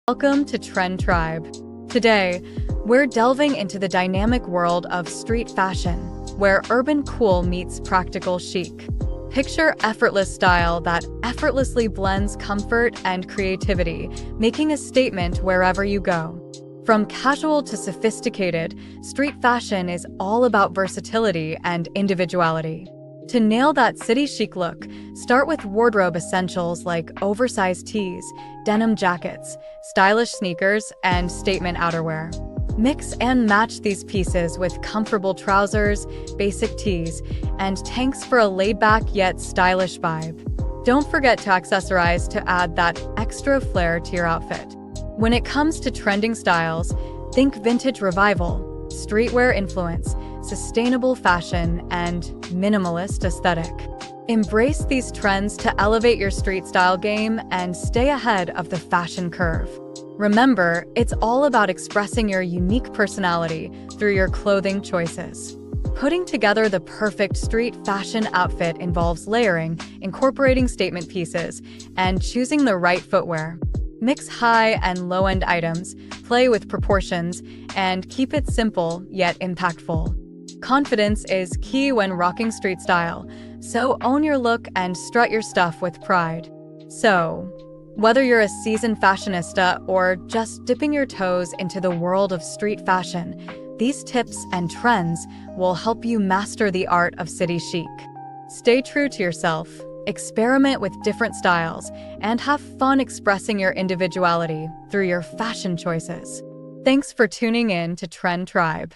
Welcome to Trend Tribe. Today, we're delving into the dynamic world of street fashion, where urban cool meets practical chic. Picture effortless style that effortlessly blends comfort and creativity, making a statement wherever you go. From casual to sophisticated, street fashion is all about versatility and individuality. To nail that city chic look, start with wardrobe essentials like oversized tees, denim jackets, stylish sneakers, and statement outerwear. Mix and match these pieces with comfortable trousers, basic tees, and tanks for a laid-back yet stylish vibe. Don't forget to accessorize to add that extra flair to your outfit. When it comes to trending styles, think vintage revival, streetwear influence, sustainable fashion, and minimalist aesthetic. Embrace these trends to elevate your street style game and stay ahead of the fashion curve. Remember, it's all about expressing your unique personality through your clothing choices. Putting together the perfect street fashion outfit involves layering, incorporating statement pieces, and choosing the right footwear. Mix high and low-end items, play with proportions, and keep it simple yet impactful. Confidence is key when rocking street style, so own your look and strut your stuff with pride. So, whether you're a seasoned fashionista or just dipping your toes into the world of street fashion, these tips and trends will help you master the art of city chic. Stay true to yourself, experiment with different styles, and have fun expressing your individuality through your fashion choices. Thanks for tuning in to Trend Tribe.